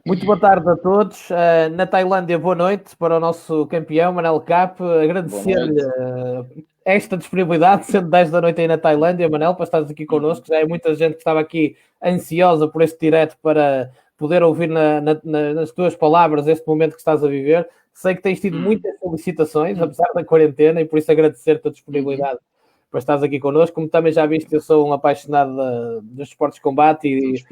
Muito boa tarde a todos. Na Tailândia, boa noite para o nosso campeão, Manel Cap. Boa Agradecer-lhe noite. esta disponibilidade, sendo 10 da noite aí na Tailândia, Manel, para estares aqui connosco. Já é muita gente que estava aqui ansiosa por este direto para poder ouvir nas tuas palavras este momento que estás a viver. Sei que tens tido muitas solicitações, apesar da quarentena, e por isso agradecer-te a disponibilidade para estares aqui connosco. Como também já viste, eu sou um apaixonado dos esportes de combate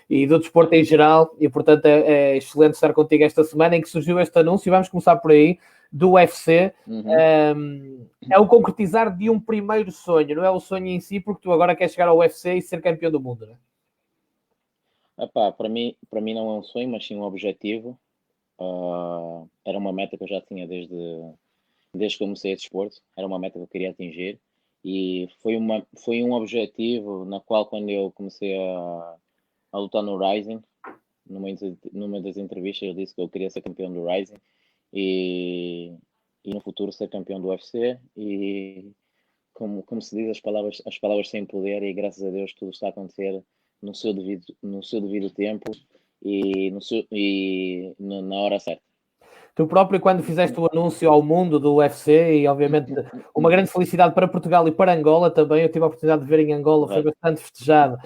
e do desporto em geral, e portanto é excelente estar contigo esta semana em que surgiu este anúncio. Vamos começar por aí, do UFC. É o concretizar de um primeiro sonho, não é o sonho em si, porque tu agora queres chegar ao UFC e ser campeão do mundo, não é? Epá, para mim não é um sonho, mas sim um objetivo. Era uma meta que eu já tinha desde que comecei a desporto. Era uma meta que eu queria atingir e foi um objetivo na qual, quando eu comecei a lutar no Rising, numa das entrevistas eu disse que eu queria ser campeão do Rising e, e no futuro ser campeão do UFC. E como se diz, as palavras têm poder, e graças a Deus tudo está a acontecer no seu devido tempo na hora certa. Tu próprio, quando fizeste o anúncio ao mundo do UFC, e obviamente uma grande felicidade para Portugal e para Angola também, eu tive a oportunidade de ver em Angola, foi Correto. bastante festejado,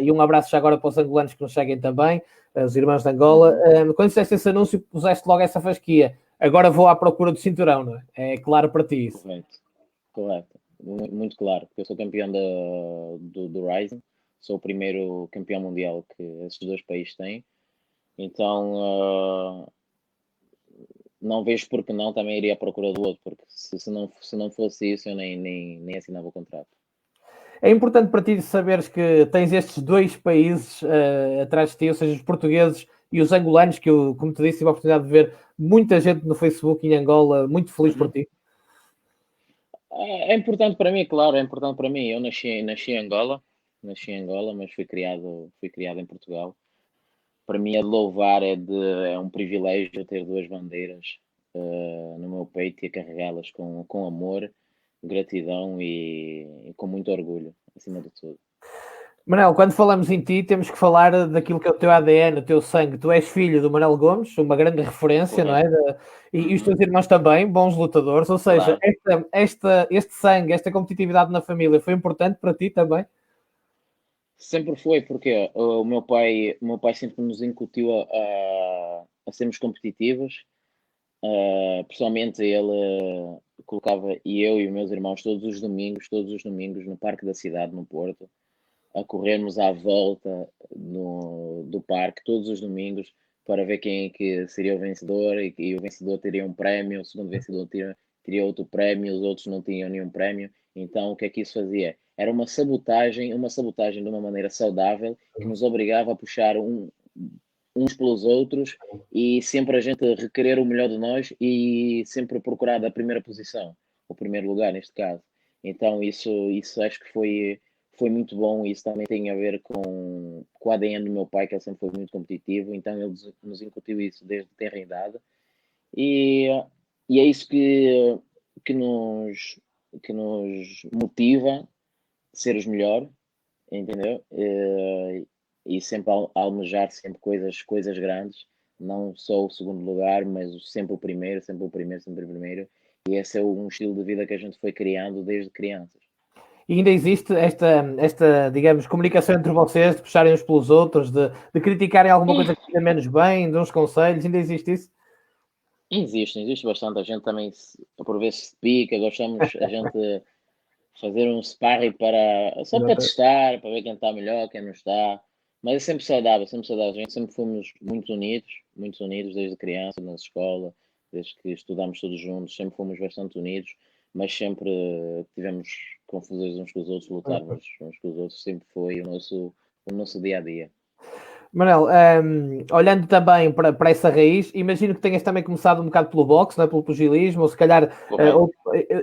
e um abraço já agora para os angolanos que nos seguem também, os irmãos de Angola. Quando fizeste esse anúncio, puseste logo essa fasquia, agora vou à procura do cinturão, não é? É claro para ti isso. Correto. Muito claro, porque eu sou campeão do Rising, sou o primeiro campeão mundial que esses dois países têm, então não vejo porque não também iria à procura do outro, porque se não fosse isso eu nem assinava o contrato. É importante para ti saberes que tens estes dois países atrás de ti, ou seja, os portugueses e os angolanos, que eu, como te disse, tive a oportunidade de ver muita gente no Facebook em Angola, muito feliz por ti. É importante para mim, claro, é importante para mim. Eu nasci em Angola, mas fui criado em Portugal. Para mim é de louvar, é um privilégio ter duas bandeiras no meu peito e a carregá-las com amor, gratidão e com muito orgulho, acima de tudo. Manel, quando falamos em ti, temos que falar daquilo que é o teu ADN, o teu sangue. Tu és filho do Manel Gomes, uma grande referência, não é? Correto. E os teus irmãos também, bons lutadores. Ou seja, Claro. este sangue, esta competitividade na família foi importante para ti também? Sempre foi, porque o meu pai sempre nos incutiu a sermos competitivos. Pessoalmente, ele colocava eu e os meus irmãos todos os domingos, no Parque da Cidade, no Porto, a corrermos à volta do parque, todos os domingos, para ver quem é que seria o vencedor, e o vencedor teria um prémio, o segundo vencedor teria outro prémio, os outros não tinham nenhum prémio. Então, o que é que isso fazia? Era uma sabotagem de uma maneira saudável, que nos obrigava a puxar uns pelos outros, e sempre a gente requerer o melhor de nós e sempre procurar a primeira posição, o primeiro lugar neste caso. Então isso acho que foi muito bom, e isso também tem a ver com o ADN do meu pai, que ele sempre foi muito competitivo, então ele nos incutiu isso desde tenra idade, e, e é isso que nos, que nos motiva a ser os melhores, entendeu? E sempre a almejar sempre coisas grandes, não só o segundo lugar, mas sempre o primeiro, sempre o primeiro, sempre o primeiro. E esse é um estilo de vida que a gente foi criando desde crianças. E ainda existe esta, digamos, comunicação entre vocês, de puxarem uns pelos outros, de criticarem alguma coisa que fica menos bem, de uns conselhos, ainda existe isso? Existe bastante. A gente também, por vezes, se pica, gostamos a gente fazer um sparring só para testar, para ver quem está melhor, quem não está. Mas é sempre saudável, sempre saudável. A gente sempre fomos muito unidos desde criança, na escola, desde que estudámos todos juntos, sempre fomos bastante unidos, mas sempre tivemos confusões uns com os outros, lutarmos uns com os outros, sempre foi o nosso dia a dia. Manel, olhando também para essa raiz, imagino que tenhas também começado um bocado pelo boxe, não é? Pelo pugilismo, ou se calhar, Correto.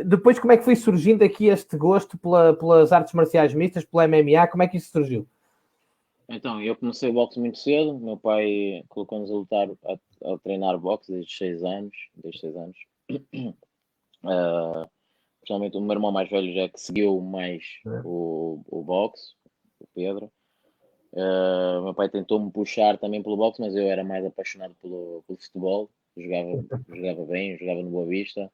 depois como é que foi surgindo aqui este gosto pelas artes marciais mistas, pela MMA, como é que isso surgiu? Então, eu comecei o boxe muito cedo. Meu pai colocou-nos a lutar, a treinar boxe desde 6 anos. Desde 6 anos. Principalmente o meu irmão mais velho já que seguiu mais o boxe, o Pedro. O meu pai tentou-me puxar também pelo boxe, mas eu era mais apaixonado pelo futebol. Jogava bem, jogava no Boa Vista.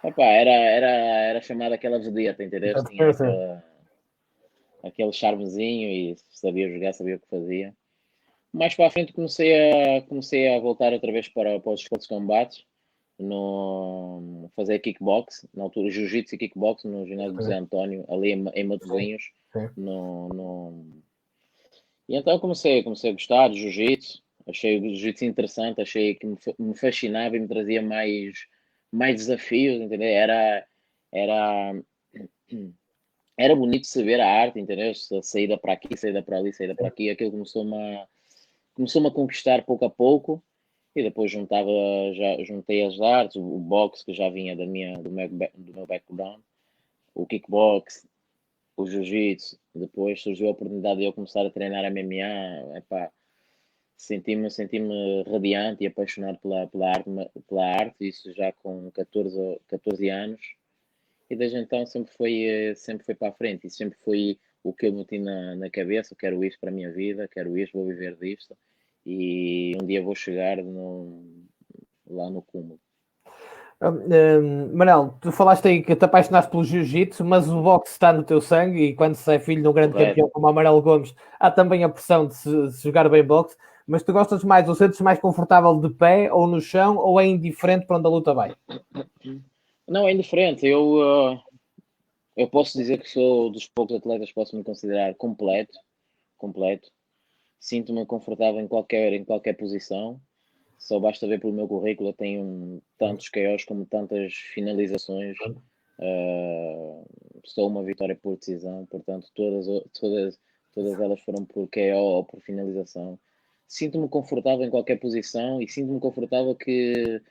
Epá, era chamada aquela vedeta, entendeu? Tinha aquele charmezinho e sabia jogar, sabia o que fazia. Mais para a frente comecei a voltar outra vez para os esportes de combate, no fazer kickbox, na altura jiu-jitsu e kickbox no ginásio do Zé António, ali em Matosinhos. E então comecei a gostar de jiu-jitsu, achei o jiu-jitsu interessante, achei que me fascinava e me trazia mais desafios, entendeu? Era, era bonito saber a arte, entendeu? A saída para aqui, saída para ali, saída para aqui, aquilo começou-me a conquistar pouco a pouco e depois juntei as artes, o boxe que já vinha do meu background, o kickbox, o jiu-jitsu, depois surgiu a oportunidade de eu começar a treinar MMA, epá, senti-me radiante e apaixonado pela arte, isso já com 14 anos, e desde então sempre foi para a frente, e sempre foi o que eu meti na cabeça, quero isto para a minha vida, quero isto, vou viver disto, e um dia vou chegar lá no cúmulo. Manel, tu falaste aí que te apaixonaste pelo jiu-jitsu, mas o boxe está no teu sangue e quando se é filho de um grande Correto. campeão como o Amarelo Gomes, há também a pressão de se jogar bem boxe, mas tu gostas mais, ou sentes mais confortável de pé ou no chão, ou é indiferente para onde a luta vai? Não, é indiferente. Eu posso dizer que sou dos poucos atletas que posso me considerar completo. Sinto-me confortável em qualquer posição. Só basta ver pelo meu currículo, eu tenho tantos KOs como tantas finalizações. Só uma vitória por decisão, portanto, todas elas foram por KO ou por finalização. Sinto-me confortável em qualquer posição e sinto-me confortável que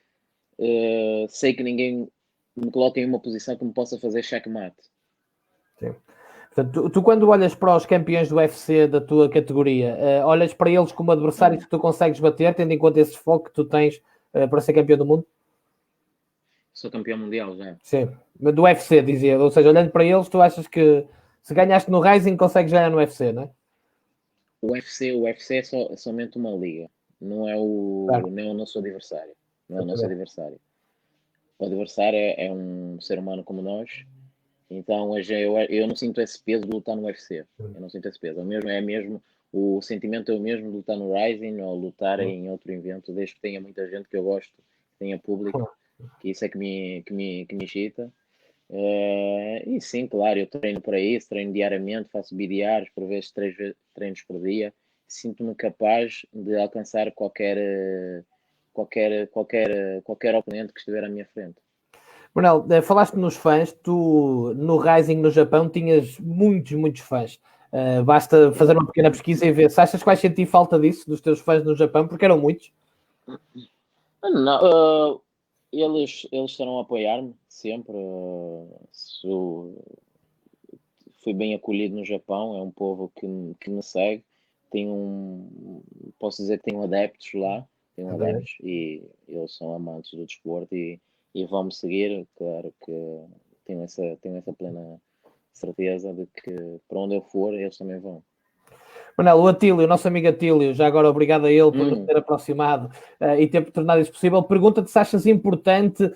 sei que ninguém me coloca em uma posição que me possa fazer checkmate. Sim. Portanto, tu quando olhas para os campeões do UFC da tua categoria, olhas para eles como adversários que tu consegues bater, tendo em conta esse foco que tu tens para ser campeão do mundo? Sou campeão mundial já. Sim, do UFC, dizia. Ou seja, olhando para eles, tu achas que se ganhaste no Rising, consegues ganhar no UFC, não é? O UFC é somente uma liga, não é Claro. não é o nosso adversário. Não é o nosso adversário. O adversário é um ser humano como nós, então hoje eu não sinto esse peso de lutar no UFC. Eu não sinto esse peso. É mesmo, o sentimento é o mesmo de lutar no Rising ou lutar em outro evento, desde que tenha muita gente que eu gosto, que tenha público, que isso é que me excita. E sim, claro, eu treino para isso, treino diariamente, faço bidiários, por vezes 3 treinos por dia. Sinto-me capaz de alcançar qualquer oponente que estiver à minha frente. Manuel, falaste nos fãs, tu no Rising no Japão tinhas muitos fãs. Basta fazer uma pequena pesquisa e ver se achas que vais sentir falta disso, dos teus fãs no Japão, porque eram muitos. Não, eles estarão a apoiar-me sempre. Fui bem acolhido no Japão, é um povo que me segue. Posso dizer que tenho adeptos e eles são amantes do desporto e vão-me seguir. Claro que tenho essa plena certeza de que para onde eu for, eles também vão. Manel, o Atílio, o nosso amigo Atílio, já agora obrigado a ele por nos ter aproximado e ter tornado isso possível. Pergunta-te se achas importante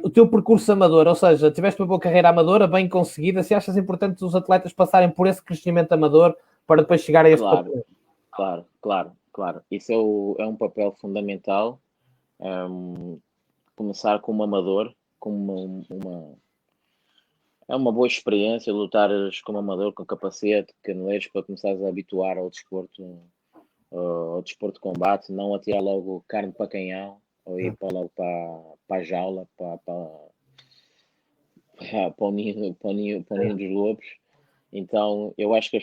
o teu percurso amador, ou seja, tiveste uma boa carreira amadora, bem conseguida, se achas importante os atletas passarem por esse crescimento amador para depois chegar a este Claro, papel. claro. Isso é um papel fundamental. Começar como amador, como é uma boa experiência lutares como amador com capacete, caneleiros, para começares a habituar ao desporto de combate, não atirar logo carne para canhão ou ir logo para a jaula, para o ninho dos lobos. Então, eu acho que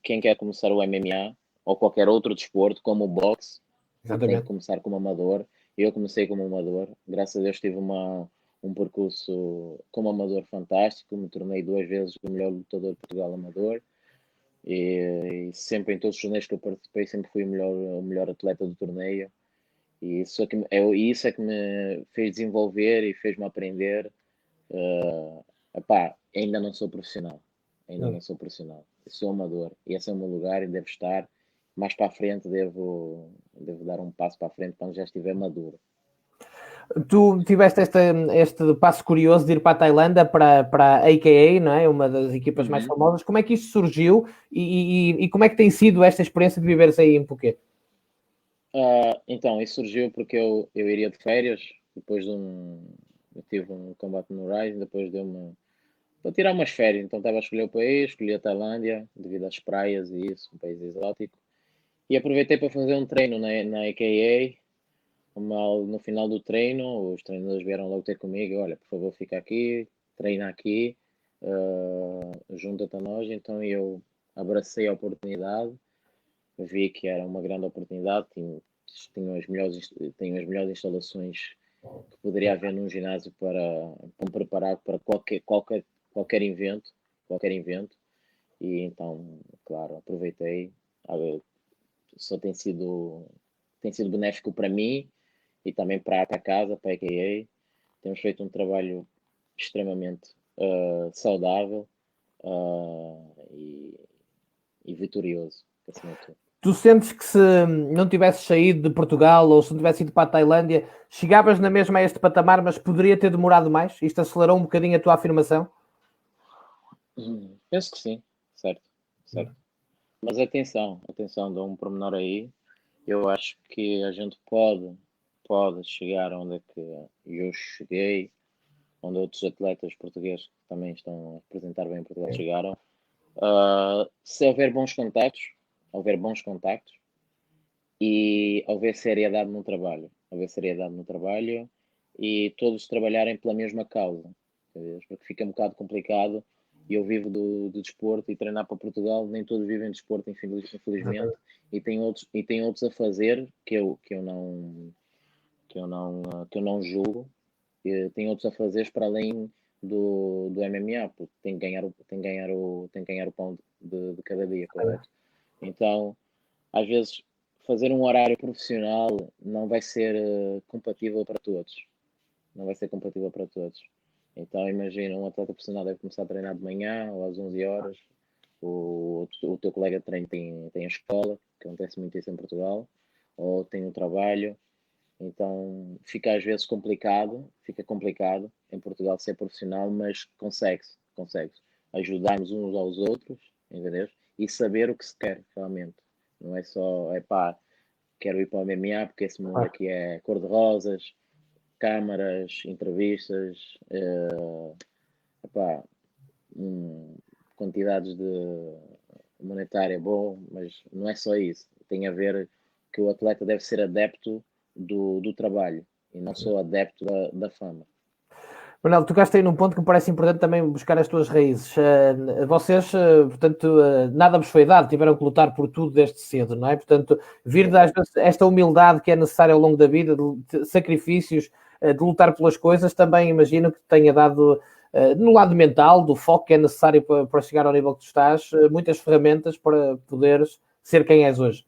quem quer começar o MMA ou qualquer outro desporto, como o boxe, tem que começar como amador. Eu comecei como amador, graças a Deus tive um percurso como amador fantástico, me tornei 2 vezes o melhor lutador de Portugal amador e sempre em todos os torneios que eu participei sempre fui o melhor atleta do torneio e isso é que me fez desenvolver e fez-me aprender. Epá, ainda não sou profissional, sou amador e esse é o meu lugar e devo estar. Mais para a frente devo dar um passo para a frente quando já estiver maduro. Tu tiveste este passo curioso de ir para a Tailândia, para a AKA, não é? Uma das equipas mais famosas. Como é que isto surgiu e como é que tem sido esta experiência de viveres aí em Phuket? Então, isso surgiu porque eu iria de férias, depois de eu tive um combate no Rise, depois deu-me para tirar umas férias, então estava a escolher o país, escolhi a Tailândia, devido às praias e isso, um país exótico, e aproveitei para fazer um treino na AKA, no final do treino, os treinadores vieram logo ter comigo, olha, por favor, fica aqui, treina aqui, junta-te a nós, então eu abracei a oportunidade, vi que era uma grande oportunidade, tinha as melhores instalações que poderia haver num ginásio para me preparar para qualquer evento, e então, claro, aproveitei, só tem sido benéfico para mim e também para a casa, para a AKA. Temos feito um trabalho extremamente saudável e vitorioso, acima de tudo. Tu sentes que se não tivesses saído de Portugal ou se não tivesse ido para a Tailândia, chegavas na mesma a este patamar, mas poderia ter demorado mais? Isto acelerou um bocadinho a tua afirmação? Penso que sim, certo. Mas atenção, dá um pormenor aí. Eu acho que a gente pode chegar onde é que eu cheguei, onde outros atletas portugueses que também estão a representar bem Portugal chegaram. Se houver bons contactos e houver seriedade no trabalho e todos trabalharem pela mesma causa, porque fica um bocado complicado e eu vivo do desporto e treinar para Portugal, nem todos vivem de desporto, infelizmente, e tem outros a fazer que eu não julgo, tem outros a fazer para além do MMA, porque tem que ganhar o pão de cada dia, correto? Então, às vezes, fazer um horário profissional não vai ser compatível para todos. Não vai ser compatível para todos. Então, imagina, um atleta profissional deve começar a treinar de manhã ou às 11 horas. O teu colega de treino tem a escola, que acontece muito isso em Portugal, ou tem o trabalho. Então, fica complicado em Portugal ser profissional, mas consegue-se. Ajudarmos uns aos outros, entendeu? E saber o que se quer realmente. Não é só, quero ir para o MMA porque esse mundo aqui é cor-de-rosas, câmaras, entrevistas, epá, quantidades de monetária bom, mas não é só isso. Tem a ver que o atleta deve ser adepto do trabalho e não só adepto da fama. Manuel, tocaste aí num ponto que me parece importante também buscar as tuas raízes. Vocês, portanto, nada vos foi dado, tiveram que lutar por tudo desde cedo, não é? Portanto, vir às vezes esta humildade que é necessária ao longo da vida, de sacrifícios, de lutar pelas coisas, também imagino que tenha dado, no lado mental, do foco que é necessário para chegar ao nível que tu estás, muitas ferramentas para poderes ser quem és hoje.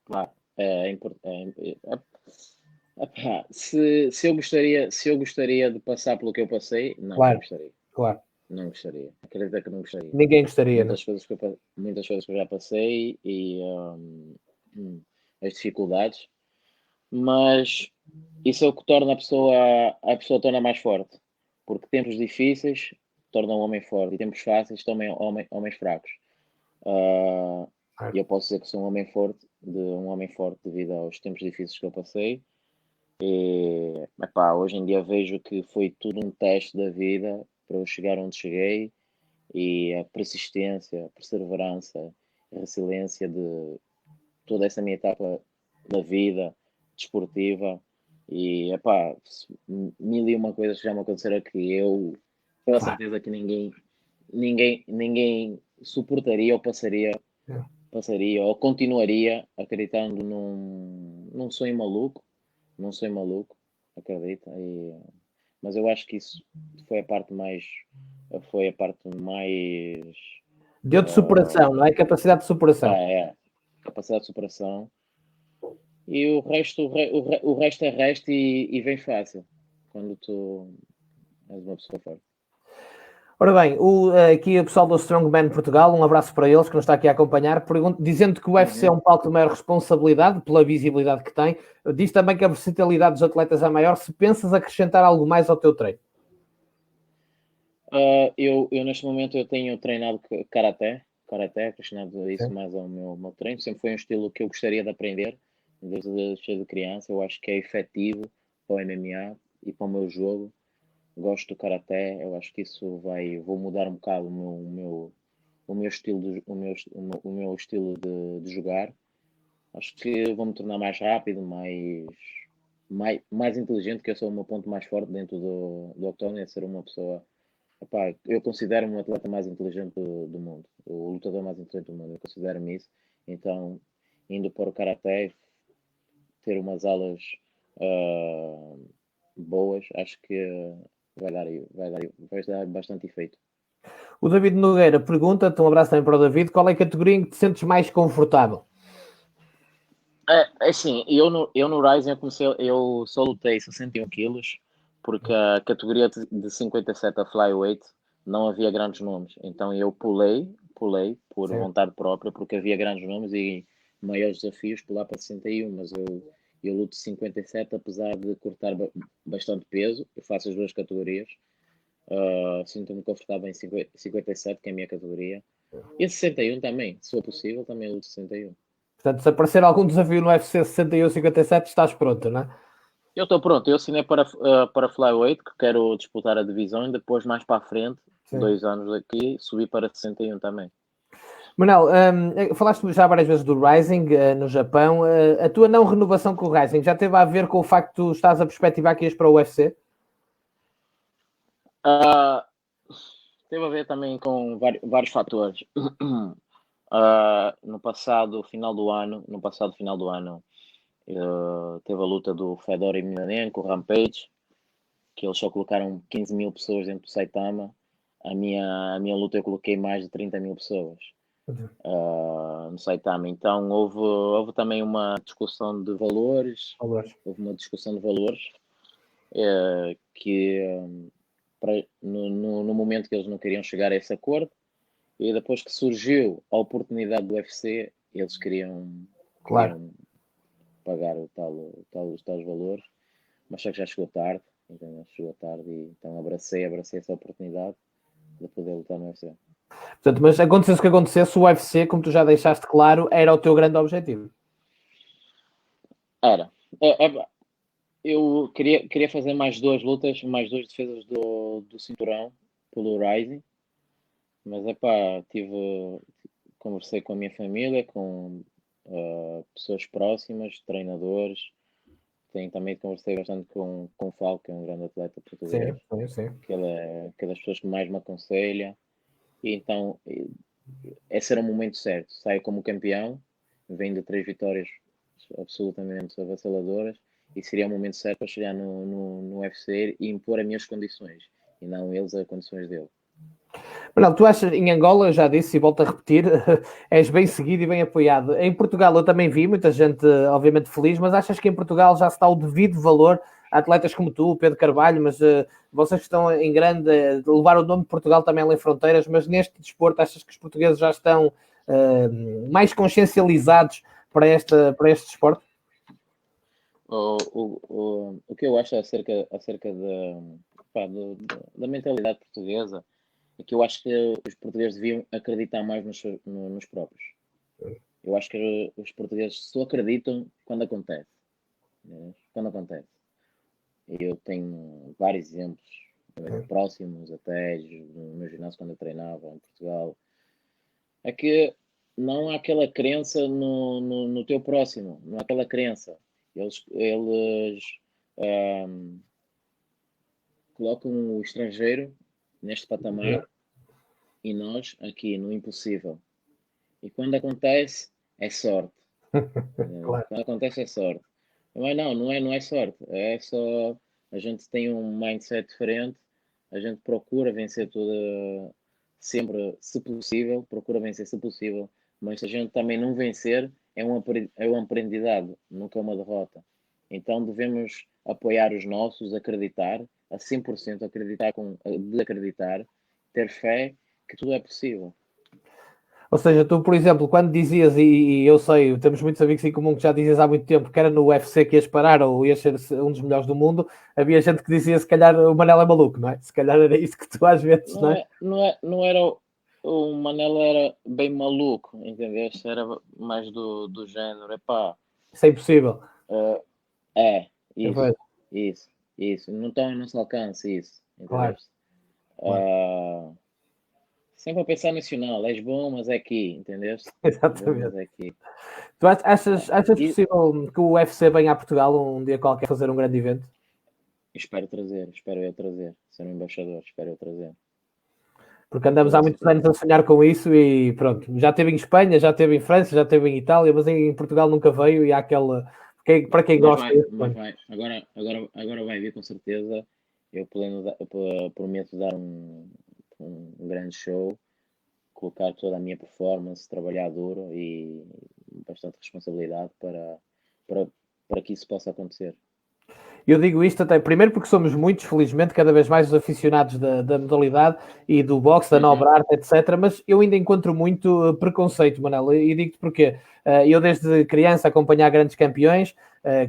Claro, se eu gostaria de passar pelo que eu passei, não, Claro, não gostaria. claro. Não gostaria. Acredito que não gostaria. Ninguém gostaria, muitas coisas que eu já passei e as dificuldades, mas isso é o que torna a pessoa torna mais forte, porque tempos difíceis tornam o homem forte e tempos fáceis tornam homens fracos. E eu posso dizer que sou um homem forte devido aos tempos difíceis que eu passei. E hoje em dia vejo que foi tudo um teste da vida para eu chegar onde cheguei, e a persistência, a perseverança, a resiliência de toda essa minha etapa da vida desportiva. E mil e uma coisas que já me aconteceram que eu tenho a certeza que ninguém suportaria ou passaria ou continuaria acreditando num sonho maluco, acredita? Mas eu acho que isso foi a parte mais Deu-te superação, não é? Capacidade de superação. Capacidade de superação. E o resto é resto e vem fácil quando tu és uma pessoa forte. Ora bem, aqui o pessoal do Strongman Portugal, um abraço para eles que nos está aqui a acompanhar, dizendo que o UFC é um palco de maior responsabilidade pela visibilidade que tem. Diz também que a versatilidade dos atletas é maior. Se pensas acrescentar algo mais ao teu treino? Eu neste momento eu tenho treinado Karaté, acrescentado isso mais ao meu treino. Sempre foi um estilo que eu gostaria de aprender, desde criança. Eu acho que é efetivo para o MMA e para o meu jogo. Gosto do Karaté, eu acho que isso vou mudar um bocado o meu estilo, o meu estilo de jogar. Acho que vou me tornar mais rápido, mais inteligente, que eu sou o meu ponto mais forte dentro do octógono, é ser uma pessoa. Epá, eu considero-me um atleta mais inteligente do mundo, o lutador mais inteligente do mundo, eu considero-me isso. Então, indo para o Karaté, ter umas aulas boas, acho que vai dar bastante efeito. O David Nogueira pergunta-te, um abraço também para o David, qual é a categoria em que te sentes mais confortável? Assim, eu no Rising eu só lutei 61 quilos, porque a categoria de 57 a flyweight não havia grandes nomes. Então eu pulei por Sim. vontade própria, porque havia grandes nomes e maiores desafios pular para 61, mas eu luto 57 apesar de cortar bastante peso. Eu faço as duas categorias. Sinto-me confortável em 57, que é a minha categoria. E 61 também, se for possível, também luto 61. Portanto, se aparecer algum desafio no UFC 61 57, estás pronto, não é? Eu estou pronto, eu assinei para Flyweight, que quero disputar a divisão e depois, mais para a frente, Sim. 2 anos daqui, subir para 61 também. Manel, falaste já várias vezes do Rising no Japão. A tua não renovação com o Rising já teve a ver com o facto de tu estás a perspectivar que ias para o UFC? Uh, Teve a ver também com vários fatores. No passado final do ano, teve a luta do Fedor Emelianenko, o Rampage, que eles só colocaram 15 mil pessoas dentro do Saitama. A minha luta eu coloquei mais de 30 mil pessoas no Saitama. Então houve também uma discussão de valores, que no momento que eles não queriam chegar a esse acordo, e depois que surgiu a oportunidade do UFC, eles queriam, Claro. queriam pagar os tais valores, mas só que já chegou tarde, então chegou tarde e então abracei essa oportunidade de poder lutar no UFC. Portanto, mas acontecesse o que acontecesse, o UFC, como tu já deixaste claro, era o teu grande objetivo. Era. Eu queria fazer mais duas lutas, mais duas defesas do cinturão pelo Rising, mas conversei com a minha família, com pessoas próximas, treinadores. Também conversei bastante com o Falco, que é um grande atleta português, Sim, sim, sim. que ele é das pessoas que mais me aconselha. E então, esse era o momento certo. Saio como campeão, venho de 3 vitórias absolutamente avassaladoras, e seria o momento certo para chegar no UFC e impor as minhas condições, e não eles as condições dele. Manuel, tu achas, em Angola, eu já disse e volto a repetir, és bem seguido e bem apoiado. Em Portugal eu também vi muita gente, obviamente, feliz, mas achas que em Portugal já se está o devido valor a atletas como tu, Pedro Carvalho, mas vocês que estão em grande, levar o nome de Portugal também além fronteiras, mas neste desporto achas que os portugueses já estão mais consciencializados para este desporto? O que eu acho acerca da mentalidade portuguesa é que eu acho que os portugueses deviam acreditar mais nos próprios. Eu acho que os portugueses só acreditam quando acontece. Né? Quando acontece. Eu tenho vários exemplos próximos, até no meu ginásio quando eu treinava em Portugal. É que não há aquela crença no teu próximo, não há aquela crença. Eles colocam o estrangeiro neste patamar e nós aqui no impossível. E quando acontece, é sorte. Claro. Quando acontece, é sorte. Mas não é sorte. É só a gente tem um mindset diferente, a gente procura vencer tudo sempre, se possível, procura vencer se possível, mas se a gente também não vencer, é um aprendizado, nunca é uma derrota. Então devemos apoiar os nossos, acreditar, a 100%, de acreditar, ter fé que tudo é possível. Ou seja, tu, por exemplo, quando dizias, e eu sei, temos muitos amigos em comum que já dizias há muito tempo que era no UFC que ias parar ou ias ser um dos melhores do mundo, havia gente que dizia se calhar o Manel é maluco, não é? Se calhar era isso que tu às vezes, não é? Não era o Manela era bem maluco, entendeste? Era mais do género, epá, Isso é impossível. é, É isso, verdade. isso, não está ao nosso alcance isso, Claro, entendeste? claro. Ah, sempre a pensar nacional, és bom, mas é aqui, entendeste? És bom, mas Exatamente. é aqui. Tu achas E possível que o UFC venha a Portugal um dia qualquer fazer um grande evento? espero eu trazer, ser um embaixador, espero eu trazer, Porque com andamos toda há a muitos anos certeza. a sonhar com isso e pronto. Já teve em Espanha, já teve em França, já teve em Itália, mas em Portugal nunca veio e há aquela. Para quem gosta, é esse Mas sonho. vai, agora vai vir com certeza. Eu prometo dar um grande show, colocar toda a minha performance, trabalhar duro e bastante responsabilidade para, para que isso possa acontecer. Eu digo isto até, primeiro porque somos muitos, felizmente, cada vez mais os aficionados da modalidade e do boxe, da Uhum. nobre arte, etc. Mas eu ainda encontro muito preconceito, Manel, e digo-te porquê. Eu desde criança acompanhar grandes campeões,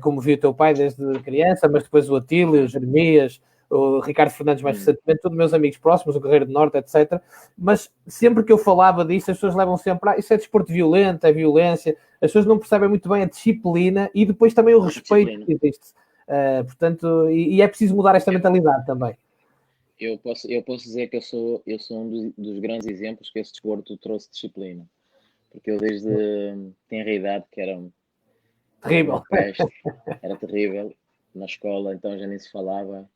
como vi o teu pai desde criança, mas depois o Atílio, o Jeremias, o Ricardo Fernandes mais Hum. recentemente, todos meus amigos próximos, o Guerreiro do Norte, etc. Mas sempre que eu falava disso, as pessoas levam sempre, isso é desporto violento, é violência, as pessoas não percebem muito bem a disciplina e depois também o A respeito disciplina. que existe. Portanto, e é preciso mudar esta mentalidade também. Eu posso dizer que eu sou um dos grandes exemplos que esse desporto trouxe disciplina. Porque eu desde tenra idade era uma Terrível. peste, era terrível. Na escola então já nem se falava,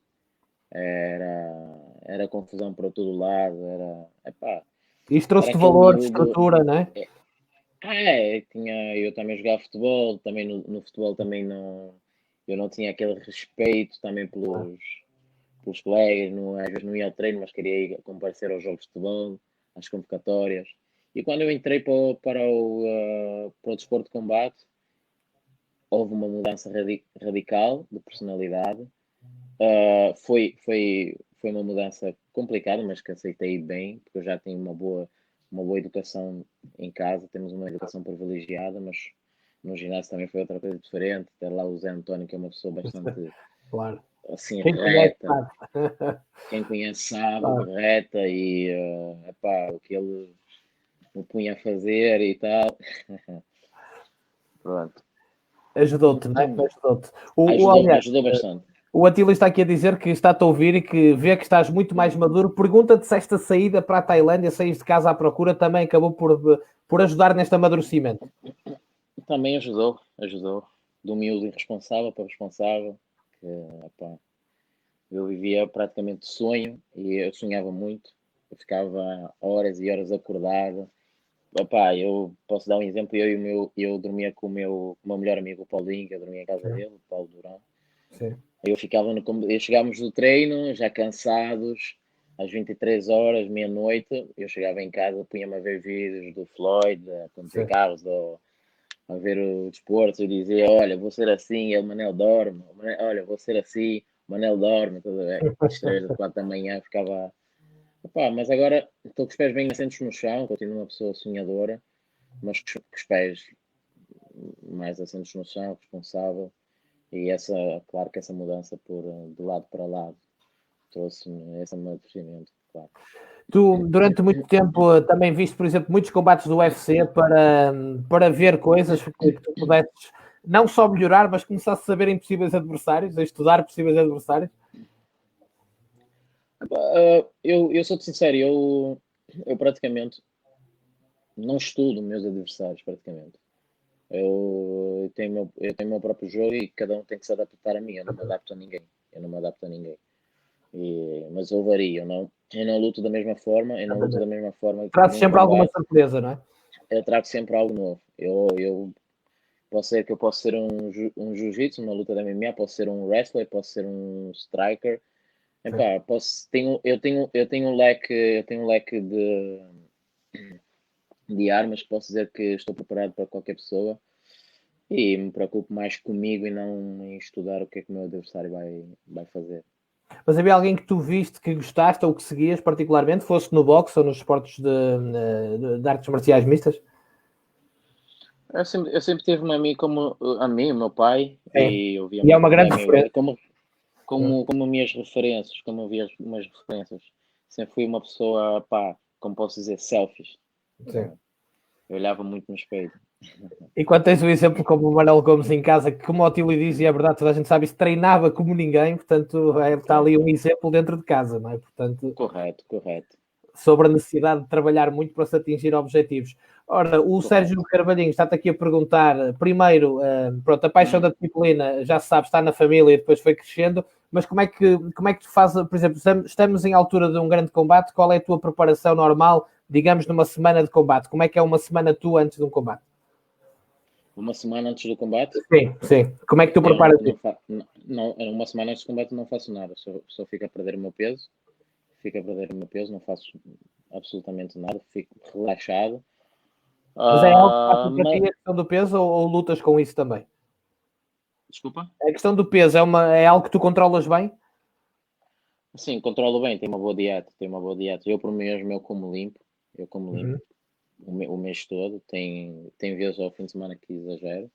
era confusão para todo lado, epá, Isto era trouxe-te aquele valor de miúdo. estrutura, não é? Eu também jogava futebol, também no futebol também não, eu não tinha aquele respeito também pelos colegas, não, às vezes não ia ao treino, mas queria ir comparecer aos jogos de futebol, às convocatórias. E quando eu entrei para o desporto de combate, houve uma mudança radical de personalidade. Foi uma mudança complicada, mas que aceitei bem, porque eu já tenho uma boa educação em casa, temos uma educação privilegiada, mas no ginásio também foi outra coisa diferente. Ter lá o Zé António, que é uma pessoa bastante Claro. assim Quem conhece reta, sabe. quem conhece sabe, Claro. reta e epá, o que ele me punha a fazer e tal. Pronto. Ajudou-te, não é? Ajudou-te. Ajudou-me, Aliás, ajudou bastante. o Atila está aqui a dizer que está-te a ouvir e que vê que estás muito mais maduro. Pergunta-te se esta saída para a Tailândia, saís de casa à procura, também acabou por ajudar neste amadurecimento. Também ajudou. Do miúdo irresponsável para responsável. Que, epá, eu vivia praticamente de sonho e eu sonhava muito. Eu ficava horas e horas acordado. Epá, eu posso dar um exemplo. Eu dormia com o meu melhor amigo, o Paulinho, que eu dormia em casa Sim, dele, o Paulo Durão. sim, Chegávamos do treino, já cansados, às 23 horas, meia-noite. Eu chegava em casa, punha-me a ver vídeos do Floyd, a conduzir sim. carros, a ver o desporto e dizer, olha, vou ser assim, o Manel dorme, olha, vou ser assim, o Manel dorme, tudo bem. Às 3 ou 4 da manhã ficava. Epá, mas agora estou com os pés bem assentos no chão, continuo uma pessoa sonhadora, mas com os pés mais assentos no chão, responsável. E claro que essa mudança de lado para lado trouxe-me esse amadurecimento, claro. Tu, durante muito tempo, também viste, por exemplo, muitos combates do UFC para ver coisas que tu pudesses não só melhorar, mas começasse a saber em possíveis adversários, a estudar possíveis adversários. Eu sou-te sincero, eu praticamente não estudo meus adversários, praticamente. Eu tenho o meu próprio jogo e cada um tem que se adaptar a mim. Eu não me adapto a ninguém. Eu não me adapto a ninguém. Mas eu vario. Eu não luto da mesma forma. Eu não luto da mesma forma Traz num sempre alguma combate. surpresa, não é? Eu trago sempre algo novo. Eu posso ser que eu posso ser um jiu-jitsu, uma luta da MMA, posso ser um wrestler, posso ser um striker. Sim. Epá, eu tenho um leque de armas que posso dizer que estou preparado para qualquer pessoa. E me preocupo mais comigo e não em estudar o que é que o meu adversário vai fazer. Mas havia alguém que tu viste, que gostaste ou que seguias particularmente, fosse no boxe ou nos esportes de artes marciais mistas? Eu sempre tive a mim como a mim, o meu pai, É. e eu via E é muito uma o Floyd grande Mayweather referência. como minhas referências, como eu via as minhas referências. Sempre fui uma pessoa, pá, como posso dizer, selfish. Sim. Eu olhava muito no espelho. E quando tens o exemplo como o Manuel Gomes em casa, que como o Tílio diz, e é verdade, toda a gente sabe isso, treinava como ninguém, portanto, está Sim, ali um exemplo dentro de casa, não é? Portanto, correto, correto, sobre a necessidade de trabalhar muito para se atingir objetivos. Ora, o Sérgio correto. Carvalhinho está-te aqui a perguntar, primeiro, pronto, a paixão Hum. da disciplina, já se sabe, está na família e depois foi crescendo, mas como é que tu fazes, por exemplo, estamos em altura de um grande combate, qual é a tua preparação normal, digamos, numa semana de combate? Como é que é uma semana tua antes de um combate? Uma semana antes do combate, Sim, sim. Como é que tu eu não, preparas não, isso? fa não, uma semana antes do combate não faço nada, só fico a perder o meu peso, não faço absolutamente nada, fico relaxado. Mas é algo que Ah, passa para ti mas, a questão do peso ou lutas com isso também? desculpa? A questão do peso é algo que tu controlas bem? Sim, controlo bem, tenho uma boa dieta. Eu por mim mesmo eu como limpo Uhum. o mês todo. Tem vezes ao fim de semana que exagero,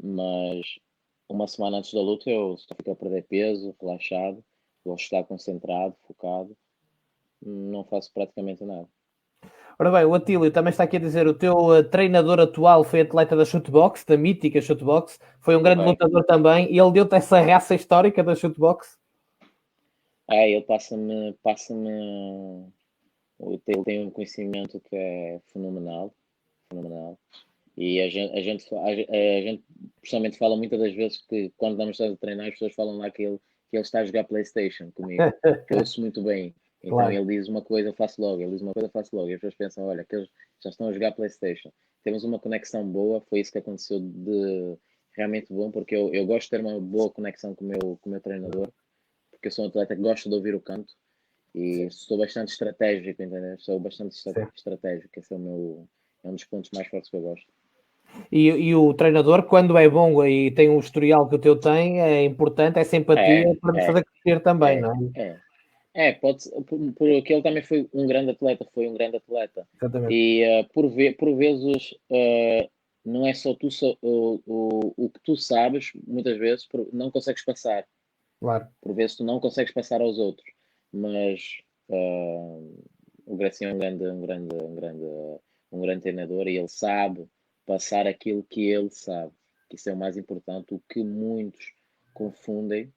mas uma semana antes da luta eu só fico a perder peso, relaxado, gosto de estar concentrado, focado, não faço praticamente nada. Ora bem, o Atílio também está aqui a dizer: o teu treinador atual foi atleta da shootbox, da mítica shootbox, foi um grande Correto. lutador também, e ele deu-te essa raça histórica da shootbox. Ele passa-me, ele tem um conhecimento que é fenomenal, fenomenal. E a gente pessoalmente fala muitas das vezes que quando estamos a treinar, as pessoas falam lá que ele está a jogar PlayStation comigo, que eu ouço muito bem. Então Claro, ele diz uma coisa, eu faço logo, ele diz uma coisa, eu faço logo. E as pessoas pensam, olha, que eles já estão a jogar PlayStation. Temos uma conexão boa, foi isso que aconteceu de realmente bom, porque eu gosto de ter uma boa conexão com o meu treinador, porque eu sou um atleta que gosta de ouvir o canto sim, e sou bastante estratégico, entendeu? Sou bastante sim. estratégico, esse é um dos pontos mais fortes que eu gosto. E o treinador, quando é bom e tem o historial que o teu tem, é importante, é simpatia É, para nos é, fazer crescer também, é, não é? é. Pode ser, porque ele também foi um grande atleta, foi um grande atleta. Exatamente, E por vezes não é só tu, o que tu sabes, muitas vezes não consegues passar. claro. Por vezes tu não consegues passar aos outros. Mas o Gracinha é um grande treinador e ele sabe passar aquilo que ele sabe. Que isso é o mais importante. O que muitos confundem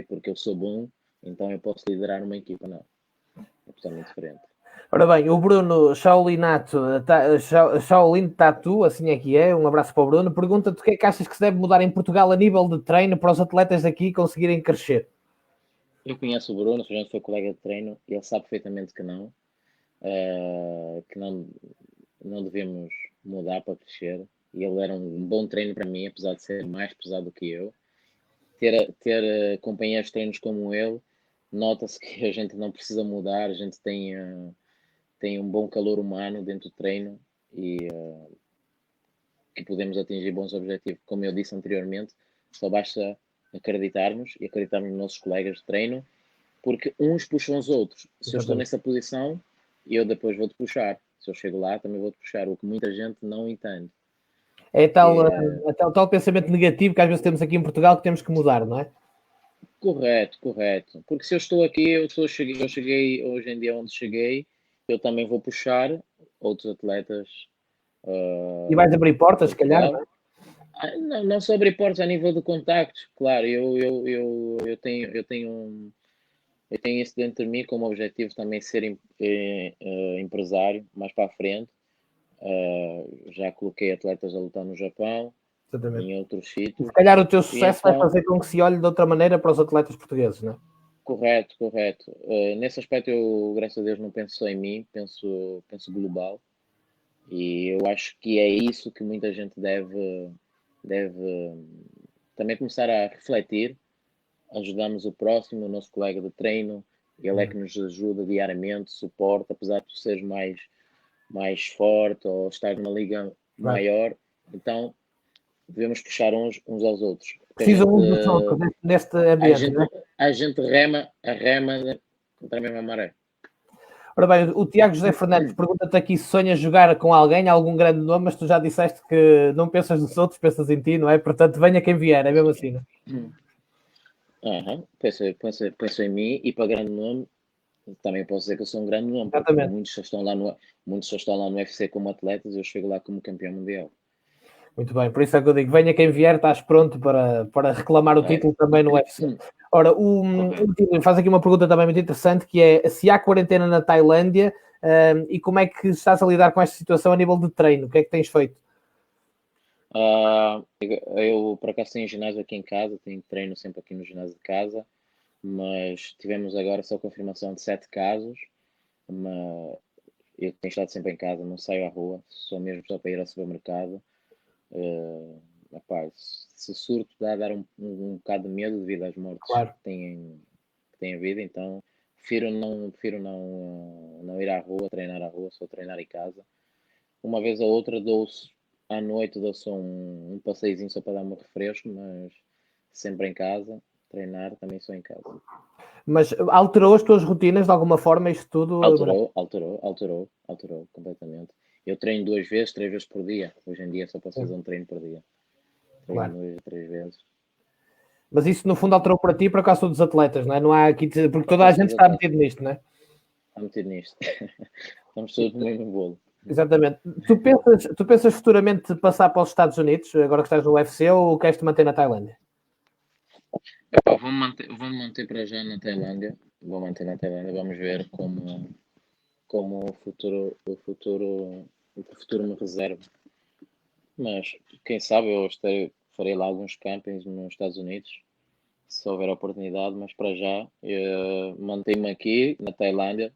porque eu sou bom, então eu posso liderar uma equipa. Não, é totalmente diferente. Ora bem, o Bruno Shaolinato, Shaolin Tatu, assim é que é, um abraço para o Bruno, pergunta-te o que é que achas que se deve mudar em Portugal a nível de treino para os atletas daqui conseguirem crescer. Eu conheço o Bruno, a gente foi colega de treino, e ele sabe perfeitamente que não, que não devemos mudar para crescer. E ele era um bom treino para mim, apesar de ser mais pesado do que eu. Ter companheiros de treinos como ele, nota-se que a gente não precisa mudar, a gente tem um bom calor humano dentro do treino e podemos atingir bons objetivos. Como eu disse anteriormente, só basta acreditarmos nos nossos colegas de treino, porque uns puxam os outros. Se eu estou Exatamente. nessa posição, eu depois vou-te puxar. Se eu chego lá, também vou-te puxar, o que muita gente não entende. É Que tal, é tal pensamento negativo que às vezes temos aqui em Portugal que temos que mudar, não é? correto, correto. Porque se eu estou aqui, eu cheguei hoje em dia onde cheguei, eu também vou puxar outros atletas E vais abrir de portas, se calhar, não Portugal. é? Não, não só abrir portas a nível de contactos, claro, eu tenho isso dentro de mim como objetivo também ser empresário mais para a frente. Já coloquei atletas a lutar no Japão, Exatamente. em outros E se sítios, calhar o teu e sucesso vai então, fazer com que se olhe de outra maneira para os atletas portugueses, não é? correto, correto. Nesse aspecto eu, graças a Deus, não penso só em mim, penso global, e eu acho que é isso que muita gente deve também começar a refletir. Ajudamos o próximo, o nosso colega de treino, ele é que nos ajuda diariamente, suporta, apesar de tu seres mais forte ou estar numa liga Claro. maior. Então, devemos puxar uns aos outros. Precisam uns dos outros neste ambiente, né? A gente rema contra a mesma maré. Ora bem, o Tiago José Fernandes pergunta-te aqui se sonhas jogar com alguém, algum grande nome, mas tu já disseste que não pensas nos outros, pensas em ti, não é? Portanto, venha quem vier, é mesmo assim, não é? Penso em mim, e para grande nome, também posso dizer que eu sou um grande nome, porque Exatamente. muitos só estão lá no UFC como atletas, eu chego lá como campeão mundial. Muito bem, por isso é que eu digo, venha quem vier, estás pronto para reclamar o título também no UFC. Ora, o Tílio faz aqui uma pergunta também muito interessante, que é se há quarentena na Tailândia, e como é que estás a lidar com esta situação a nível de treino? O que é que tens feito? Eu, por acaso, tenho ginásio aqui em casa, tenho treino sempre aqui no ginásio de casa, mas tivemos agora só confirmação de 7 casos, mas eu tenho estado sempre em casa, não saio à rua, só mesmo só para ir ao supermercado. Se surto dá a dar um bocado de medo devido às mortes Claro. que têm havido, então prefiro não ir à rua, treinar à rua, só treinar em casa. Uma vez ou outra à noite dou só um passeiozinho só para dar um refresco, mas sempre em casa, treinar também só em casa. Mas alterou as tuas rotinas de alguma forma isto tudo? Alterou completamente. Eu treino 2 vezes, 3 vezes por dia. Hoje em dia só posso fazer um treino por dia. Treino 2 a 3 vezes. Mas isso no fundo alterou para ti por causa dos atletas, não é? Não há aqui, porque toda a gente está metido nisto, não é? Está metido nisto. Estamos todos no mesmo bolo. Exatamente. Tu pensas futuramente passar para os Estados Unidos, agora que estás no UFC, ou queres te manter na Tailândia? Vou manter para já na Tailândia. Vou manter na Tailândia. Vamos ver como o futuro me reserva. Mas quem sabe farei lá alguns campings nos Estados Unidos, se houver oportunidade, mas para já mantenho-me aqui na Tailândia.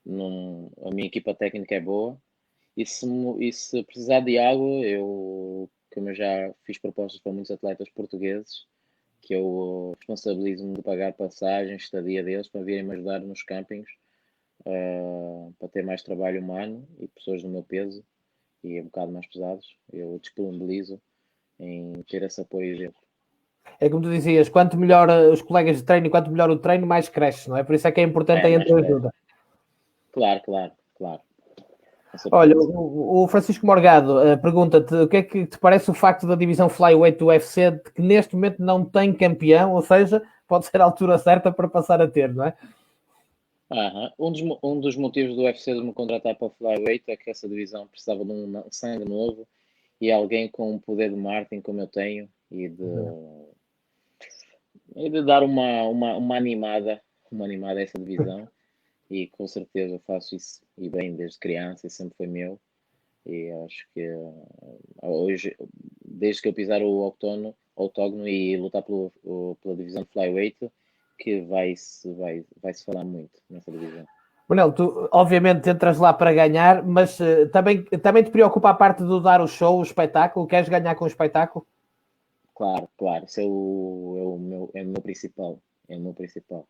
A minha equipa técnica é boa, e se precisar de água, como eu já fiz propostas para muitos atletas portugueses, que eu responsabilizo-me de pagar passagens, estadia deles, para virem-me ajudar nos campings, para ter mais trabalho humano e pessoas do meu peso e um bocado mais pesados, eu disponibilizo em ter esse apoio deles. É como tu dizias, quanto melhor os colegas de treino e quanto melhor o treino, mais cresce, não é? Por isso é que é importante a entreajuda. Claro. Olha, o Francisco Morgado pergunta-te o que é que te parece o facto da divisão Flyweight do UFC de que neste momento não tem campeão, ou seja, pode ser a altura certa para passar a ter, não é? Um dos motivos do UFC de me contratar para o Flyweight é que essa divisão precisava de um sangue novo e alguém com um poder de marketing como eu tenho e de dar uma animada a essa divisão. E com certeza eu faço isso e bem desde criança, e sempre foi meu. E acho que hoje, desde que eu pisar o octógono e lutar pela divisão Flyweight, que vai-se falar muito nessa divisão. Manel, tu obviamente entras lá para ganhar, mas também te preocupa a parte de dar o show, o espetáculo? Queres ganhar com o espetáculo? Claro. Isso é o meu principal. É o meu principal.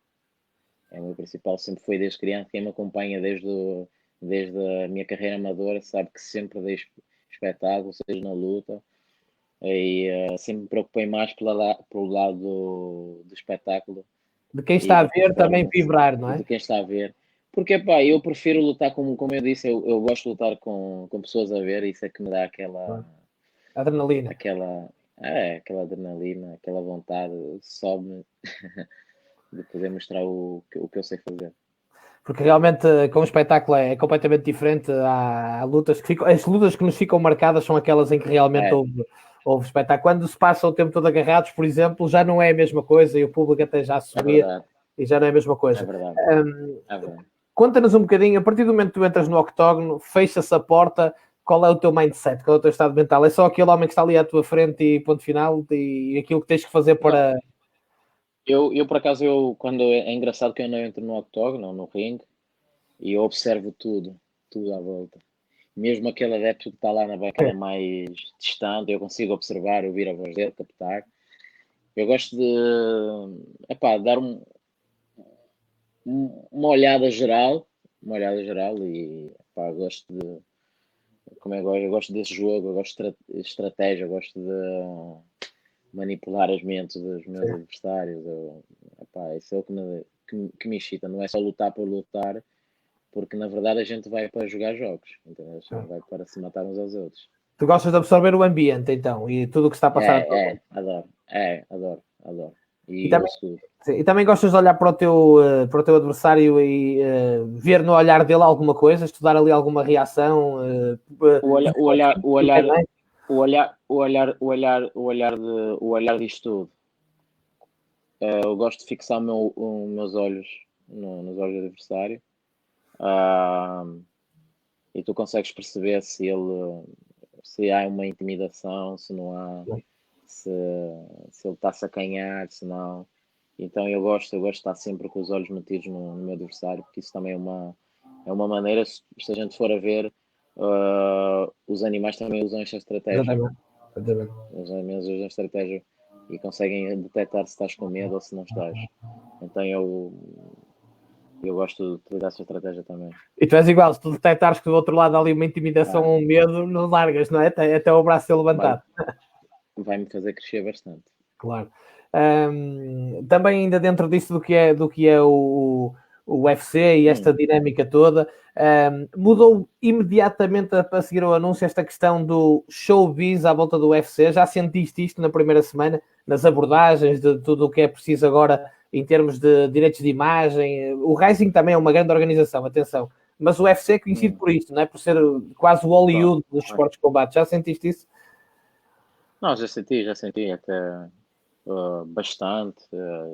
Sempre foi desde criança. Quem me acompanha desde a minha carreira amadora sabe que sempre dei espetáculo, seja na luta. E sempre me preocupei mais pelo lado do espetáculo. De quem está a ver também vibrar, não é? De quem está a ver. Porque, eu prefiro lutar, como eu disse, eu gosto de lutar com pessoas a ver, isso é que me dá aquela adrenalina. Aquela adrenalina, aquela vontade, sobe de poder mostrar o que eu sei fazer. Porque realmente com o espetáculo é completamente diferente. Há lutas as lutas que nos ficam marcadas são aquelas em que realmente houve espetáculo. Quando se passa o tempo todo agarrados, por exemplo, já não é a mesma coisa e o público até já subia e já não é a mesma coisa. É verdade. Conta-nos um bocadinho, a partir do momento que tu entras no octógono, fecha-se a porta, qual é o teu mindset, qual é o teu estado mental? É só aquele homem que está ali à tua frente e ponto final, e aquilo que tens que fazer para... Eu por acaso, é engraçado que eu não entro no octógono, no ringue, e eu observo tudo à volta. Mesmo aquele adepto que está lá na bancada mais distante, eu consigo observar, ouvir a voz dele, captar. Eu gosto de dar uma olhada geral, e gosto como é que eu gosto desse jogo, eu gosto de estratégia, eu gosto de manipular as mentes dos meus Sim. adversários. Epá, isso é o que me excita, não é só lutar por lutar, porque na verdade a gente vai para jogar jogos, entendeu? A gente vai para se matar uns aos outros. Tu gostas de absorver o ambiente, então, e tudo o que está a passar à tua volta. Adoro, adoro. E E eu também, sou. sim, e também gostas de olhar para o teu adversário e ver no olhar dele alguma coisa, estudar ali alguma reação, O olhar, o olhar, o olhar, o olhar disto tudo. Eu gosto de fixar os meus olhos nos olhos do adversário. Ah, e tu consegues perceber se há uma intimidação, se não há, se, se ele está a sacanhar, se não. Então eu gosto de estar sempre com os olhos metidos no meu adversário, porque isso também é uma maneira, se a gente for a ver, os animais também usam esta estratégia. Exatamente. Exatamente. Os animais usam esta estratégia e conseguem detectar se estás com medo ou se não estás. Então eu gosto de utilizar essa estratégia também. E tu és igual, se tu detectares que do outro lado há ali uma intimidação Ah, ou um medo, não largas, não é? Até o braço ser vai, levantado. vai-me fazer crescer bastante. Claro. Também ainda dentro disso do que é o UFC e esta dinâmica toda, mudou imediatamente a seguir o anúncio esta questão do showbiz à volta do UFC. Já sentiste isto na primeira semana, nas abordagens de tudo o que é preciso agora em termos de direitos de imagem? O Rising também é uma grande organização, atenção, mas o UFC é conhecido por isto, não é? Por ser quase o Claro. Hollywood dos esportes de combate. Já sentiste isso? Não, já senti até bastante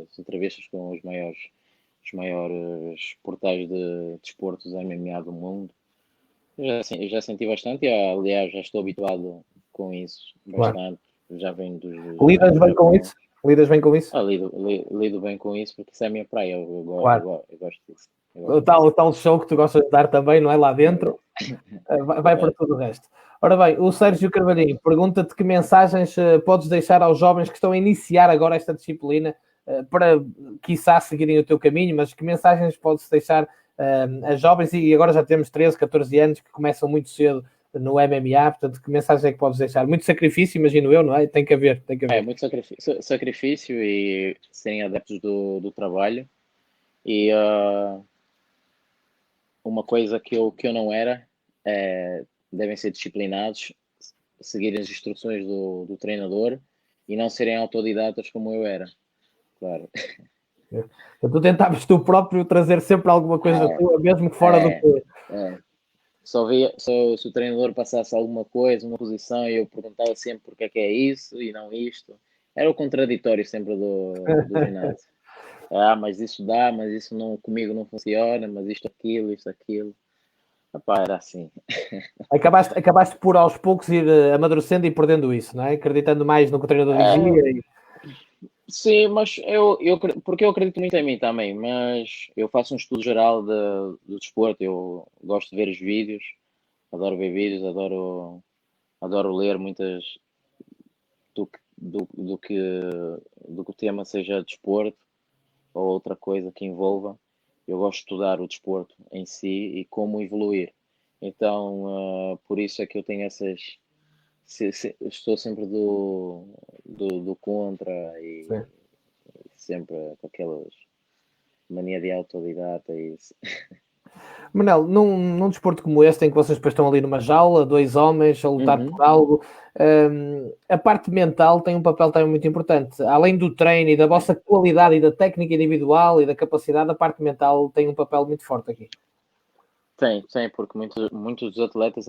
as entrevistas com os maiores portais de desportos MMA do mundo. Eu já senti bastante e, aliás, já estou habituado com isso Claro. bastante. Já venho dos Lidas jogos do bem com isso? Japão. Lidas bem com isso? Lido bem com isso porque isso é a minha praia. Claro. Eu gosto disso. Eu O gosto tal, disso. o tal show que tu gostas de dar também, não é? Lá dentro, vai para Correto. tudo o resto. Ora bem, o Sérgio Carvalhinho pergunta-te que mensagens podes deixar aos jovens que estão a iniciar agora esta disciplina para, quiçá, seguirem o teu caminho, mas que mensagens podes deixar a jovens, e agora já temos 13, 14 anos que começam muito cedo no MMA, portanto, que mensagem é que podes deixar? Muito sacrifício, imagino eu, não é? Tem que haver, tem que É haver. muito sacrifício e serem adeptos do trabalho. E uma coisa que eu não era é devem ser disciplinados, seguir as instruções do treinador e não serem autodidatas como eu era. Claro. Então, tu tentavas tu próprio trazer sempre alguma coisa É, tua, mesmo que fora do é, que. é. Se o treinador passasse alguma coisa, uma posição, e eu perguntava sempre porque é que é isso e não isto. Era o contraditório sempre do ginásio. Ah, mas isso dá, mas isso não, comigo não funciona, mas isto, aquilo. Epá, era assim. Acabaste por aos poucos ir amadurecendo e perdendo isso, não é? Acreditando mais no que o treinador dizia. É, sim, mas porque eu acredito muito em mim também, mas eu faço um estudo geral do desporto, eu gosto de ver os vídeos, adoro ver vídeos, adoro ler muitas do, que- do que o tema seja desporto ou outra coisa que envolva. Eu gosto de estudar o desporto em si e como evoluir. Então, por isso é que eu tenho estou sempre do contra e Sim. sempre com aquelas mania de autodidata e isso. Manel, num desporto como este, em que vocês depois estão ali numa jaula, dois homens a lutar Uhum. por algo, a parte mental tem um papel também muito importante. Além do treino e da Tem, vossa qualidade e da técnica individual e da capacidade, a parte mental tem um papel muito forte aqui. porque muitos dos atletas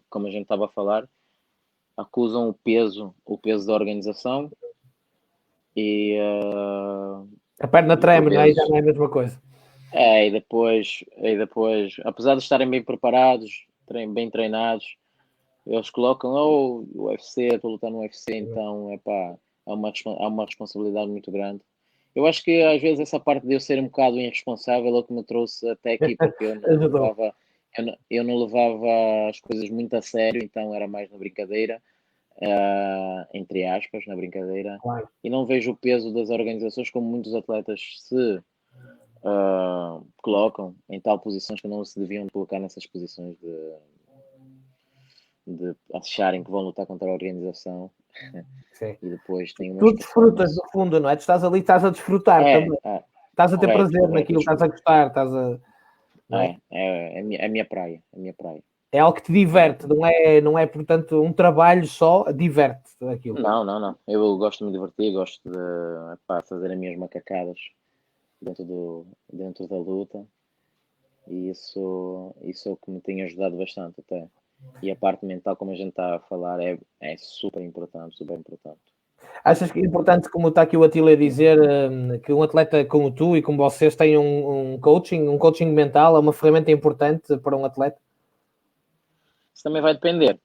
como a gente estava a falar, acusam o peso da organização e, A perna e por treme, não é? Já vezes não é a mesma coisa. e depois, apesar de estarem bem preparados, bem treinados, eles colocam, o UFC, estou a lutar no UFC, então, epá, há uma responsabilidade muito grande. Eu acho que às vezes essa parte de eu ser um bocado irresponsável é o que me trouxe até aqui, porque Ajudou. eu não levava as coisas muito a sério, então era mais na brincadeira, entre aspas, na brincadeira, Claro. e não vejo o peso das organizações como muitos atletas se colocam em tal posições que não se deviam colocar nessas posições de acharem que vão lutar contra a organização. Sim. E depois tem umas Tu desfrutas performances. do fundo, não é? Tu estás ali, estás a desfrutar também. Estás a ter Correto, prazer correto. naquilo, estás a gostar, estás a. Não é? É a minha praia, a minha praia. É algo que te diverte, não é, portanto, um trabalho só, diverte-te aquilo. Não. Eu gosto de me divertir, gosto de fazer as minhas macacadas dentro da luta. E isso é o que me tem ajudado bastante até. E a parte mental, como a gente está a falar, é super importante, super importante. Achas que é importante, como está aqui o Atila a dizer, que um atleta como tu e como vocês tenham um coaching mental, é uma ferramenta importante para um atleta? Isso também vai depender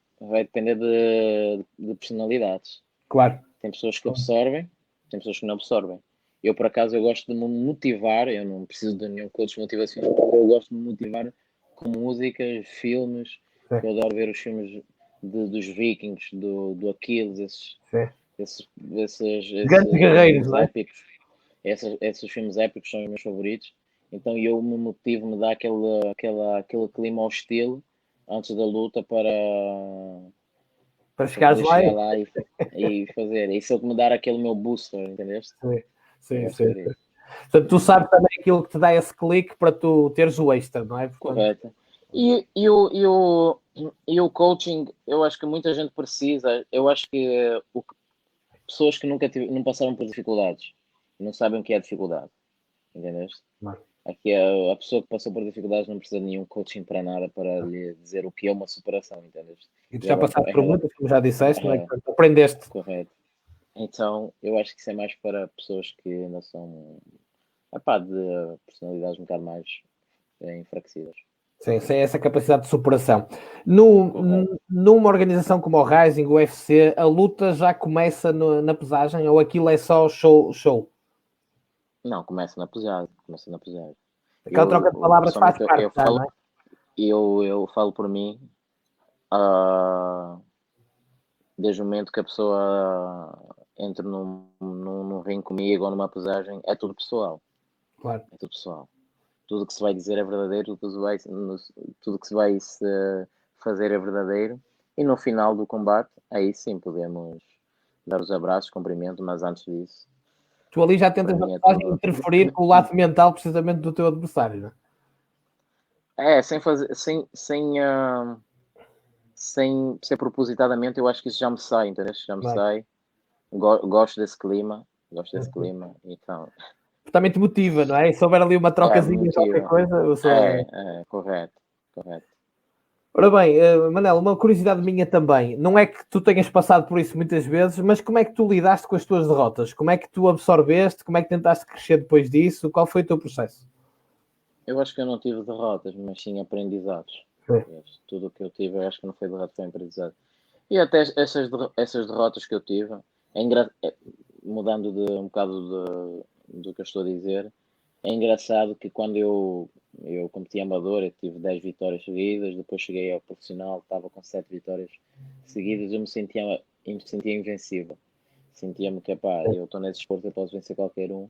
de personalidades. Claro. Tem pessoas que absorvem, tem pessoas que não absorvem. Eu, por acaso, eu gosto de me motivar, eu não preciso de nenhum coach motivacional, eu gosto de me motivar com músicas, filmes, Sim. eu adoro ver os filmes dos Vikings, do Aquiles, esses Grandes guerreiros, filmes não é? épicos. Esses filmes épicos são os meus favoritos. Então eu me motivo, me dá aquele clima hostil antes da luta Para para chegares poder lá chegar lá e fazer. Isso é o que me dá aquele meu booster, entendeste? Eu sim, gosto sim. de ver isso. Portanto, tu sabes também aquilo que te dá esse clique para tu teres o extra, não é? Portanto, Correto. E o coaching, eu acho que muita gente precisa. Eu acho que pessoas que nunca não passaram por dificuldades não sabem o que é dificuldade, entendeste? não. Aqui a pessoa que passou por dificuldades não precisa de nenhum coaching para nada para lhe dizer o que é uma superação, entenddes? E tu já Ela, passaste por ela, muitas, como já disseste, não é? é, Portanto, aprendeste. correto. Então, eu acho que isso é mais para pessoas que ainda são, de personalidades um bocado mais enfraquecidas. Sim, sem essa capacidade de superação. Correto. Numa organização como o Rising, o UFC, a luta já começa na pesagem ou aquilo é só show? Não, começa na pesagem. Aquela troca de palavras faz Pessoalmente, parte já, não é? eu falo por mim, ah, desde o momento que a pessoa entra num ringue comigo ou numa pesagem, é tudo pessoal. Claro. É tudo pessoal. Tudo que se vai dizer é verdadeiro, tudo que se vai fazer é verdadeiro. E no final do combate, aí sim podemos dar os abraços, cumprimento, mas antes disso, Tu ali já para tentas na mim é pesagem tudo. interferir com o lado mental precisamente do teu adversário, não é? Sem fazer, sem ser propositadamente, eu acho que isso já me sai, entendeu? Já me Claro. sai. Gosto desse clima, então Também te motiva, não é? E se houver ali uma me trocazinha, qualquer motiva. coisa, eu sou. Correto, correto. Ora bem, Manel, uma curiosidade minha também. Não é que tu tenhas passado por isso muitas vezes, mas como é que tu lidaste com as tuas derrotas? Como é que tu absorveste? Como é que tentaste crescer depois disso? Qual foi o teu processo? Eu acho que eu não tive derrotas, mas sim aprendizados. Sim. Tudo o que eu tive, eu acho que não foi derrota, foi aprendizado. E até essas derrotas que eu tive, mudando um bocado do que eu estou a dizer, é engraçado que quando eu competi amador, eu tive 10 vitórias seguidas, depois cheguei ao profissional, estava com 7 vitórias seguidas, eu me sentia invencível. Sentia-me que, eu estou nesse esporte, eu posso vencer qualquer um.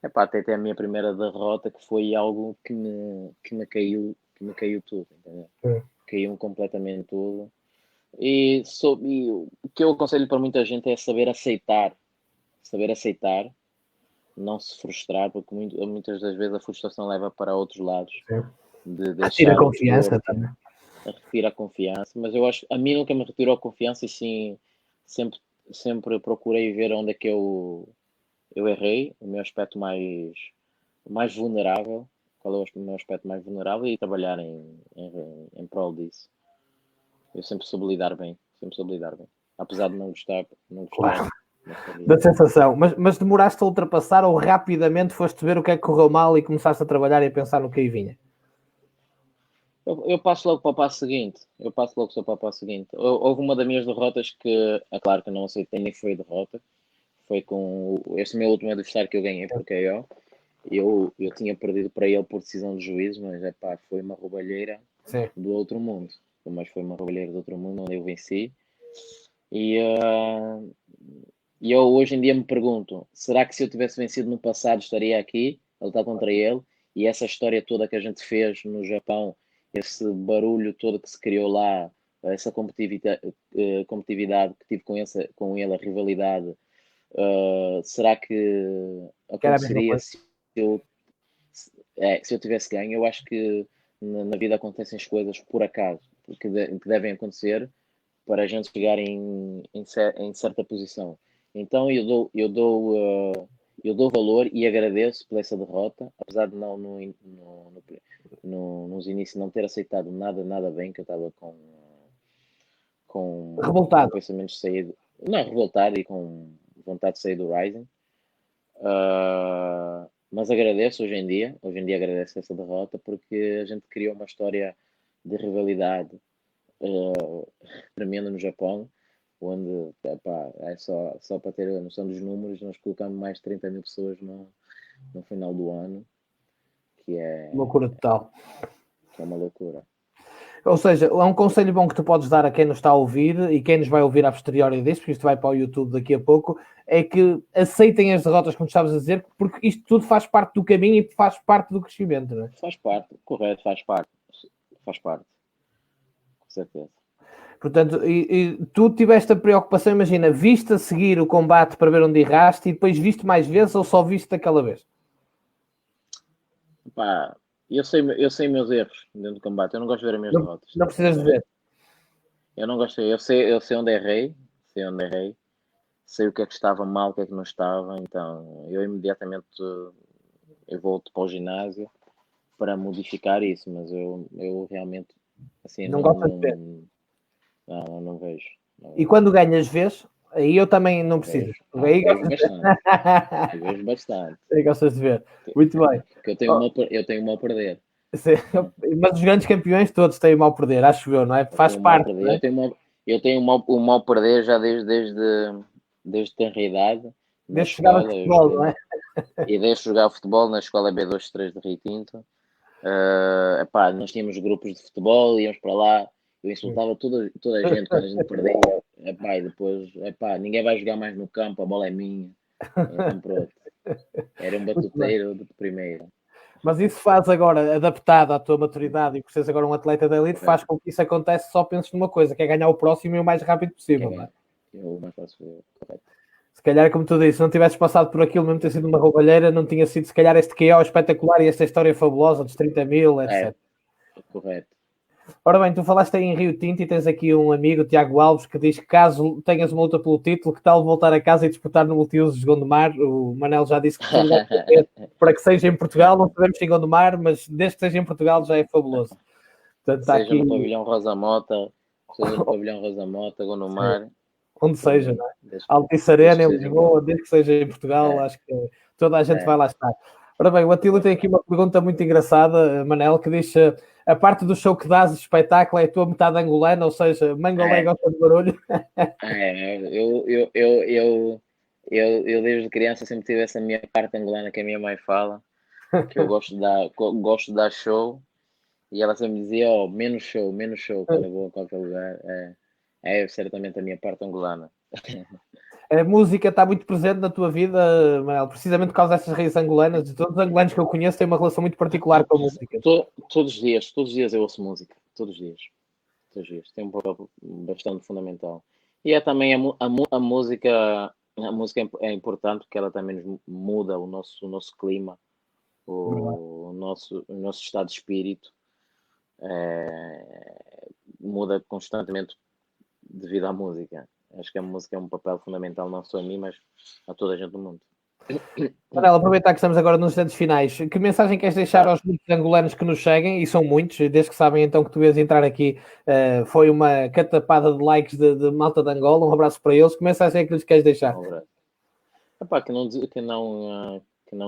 Até a minha primeira derrota, que foi algo que me caiu tudo, entendeu? Sim. Caiu-me completamente tudo. E o que eu aconselho para muita gente é saber aceitar, não se frustrar, porque muitas das vezes a frustração leva para outros lados, Sim. de Retira a deixar o confiança desporto, também. retira a confiança, mas eu acho, a mim nunca me retirou a confiança e sim, sempre, sempre procurei ver onde é que eu errei, o meu aspecto mais vulnerável, qual é o meu aspecto mais vulnerável e trabalhar em prol disso. Eu sempre soube lidar bem, apesar de não gostar, Claro. mas sabia. Da sensação. Mas demoraste a ultrapassar ou rapidamente foste ver o que é que correu mal e começaste a trabalhar e a pensar no que aí vinha? Eu passo logo para o passo seguinte. Eu passo logo só para o passo seguinte. Houve uma das minhas derrotas que, é claro que eu não aceitei, nem foi derrota. Foi com este meu último adversário que eu ganhei por KO. Eu tinha perdido para ele por decisão de juízo, mas foi uma roubalheira Sim. do outro mundo. Mas foi uma roubalheira do outro mundo onde eu venci. E eu hoje em dia me pergunto: será que se eu tivesse vencido no passado estaria aqui? a lutar contra ele, e essa história toda que a gente fez no Japão, esse barulho todo que se criou lá, essa competitividade que tive com ele, a rivalidade, será que Que era a mesma aconteceria coisa. se eu tivesse ganho? Eu acho que na vida acontecem as coisas por acaso, que devem acontecer para a gente chegar em certa posição. Então eu dou valor e agradeço por essa derrota, apesar de não nos inícios não ter aceitado nada bem, que eu estava com Revoltado. pensamentos de sair, não revoltado e com vontade de sair do Rising. Mas agradeço hoje em dia agradeço essa derrota porque a gente criou uma história de rivalidade tremenda no Japão, onde epá, é só para ter a noção dos números, nós colocamos mais de 30 mil pessoas no final do ano, que Loucura total. é uma loucura. Ou seja, é um conselho bom que tu podes dar a quem nos está a ouvir e quem nos vai ouvir a posteriori disto, porque isto vai para o YouTube daqui a pouco, é que aceitem as derrotas, como estavas a dizer, porque isto tudo faz parte do caminho e faz parte do crescimento, não é? Faz parte, correto, faz parte, com certeza. Portanto, e tu tiveste a preocupação, imagina, viste a seguir o combate para ver onde erraste e depois viste mais vezes ou só viste daquela vez? Epá, eu sei meus erros dentro do combate, eu não gosto de ver as minhas Não, derrotas. não precisas de ver. Eu não gosto, eu sei onde errei, sei o que é que estava mal, o que é que não estava, então eu imediatamente eu volto para o ginásio para modificar isso, mas eu realmente assim Não gostas de ver. não vejo. Não E vejo. quando ganhas vez, aí eu também não preciso. Vejo, Aí vejo gostas de ver. bastante. Eu vejo bastante. Aí gostas de ver. Muito bem. Porque Oh, eu tenho mal a perder. sim. Mas os grandes campeões todos têm mal a perder, acho eu, não é? Eu Faz tenho mal a parte, perder. não é? Eu tenho o mal a perder já desde tenra idade, na Desde que jogavas escola. Eu futebol, joguei não é? e desde jogar futebol na escola B23 de Rio Tinto. Epá, nós tínhamos grupos de futebol, íamos para lá, eu insultava toda a gente quando a gente perdia. Epá, e depois, epá, ninguém vai jogar mais no campo, a bola é minha. Então pronto, era um Muito bem. batuteiro de primeira. Mas isso faz agora, adaptado à tua maturidade e por seres agora um atleta da elite, faz Correto. com que isso aconteça só penses numa coisa, que é ganhar o próximo e o mais rápido Que é possível, não é? ganhar. Eu mais faço ver. Correto. Se calhar, como tu disse, se não tivesses passado por aquilo, mesmo ter sido uma roubalheira, não tinha sido, se calhar, este KO espetacular e esta história fabulosa dos 30 mil, É, etc. correto. Ora bem, tu falaste aí em Rio Tinto e tens aqui um amigo, Tiago Alves, que diz que caso tenhas uma luta pelo título, que tal voltar a casa e disputar no multiuso de Gondomar? O Manel já disse que tudo vai ser para que seja em Portugal, não sabemos se em Gondomar, mas desde que seja em Portugal já é fabuloso. Portanto, está Seja aqui, no pavilhão Rosa Mota, Gondomar, onde para seja, mim, não é? Altice Arena desde em que seja em Lisboa, casa. desde que seja em Portugal, É, acho que toda a gente vai é, lá estar. Ora bem, o Atila tem aqui uma pergunta muito engraçada, Manel, que diz a parte do show que dás de espetáculo é a tua metade angolana, ou seja, Mangolé é, gosta de barulho. eu desde criança sempre tive essa minha parte angolana que a minha mãe fala, que eu gosto de dar show, e ela sempre dizia, oh, menos show, quando eu vou a qualquer lugar, é certamente a minha parte angolana. A música está muito presente na tua vida, Manel, precisamente por causa dessas raízes angolanas, e todos os angolanos que eu conheço têm uma relação muito particular com a música. Todos os dias eu ouço música, todos os dias, tem um papel bastante fundamental. E é também a música é importante porque ela também nos muda o nosso clima, o nosso estado de espírito, muda constantemente devido à música. Acho que a música é um papel fundamental não só a mim, mas a toda a gente do mundo. Manel, aproveitar que estamos agora nos instantes finais, que mensagem queres deixar Claro. aos muitos angolanos que nos seguem, e são muitos, desde que sabem então que tu ias entrar aqui, foi uma catapada de likes de malta de Angola, um abraço para eles, que mensagem é que lhes queres deixar? Um abraço. Epá, que não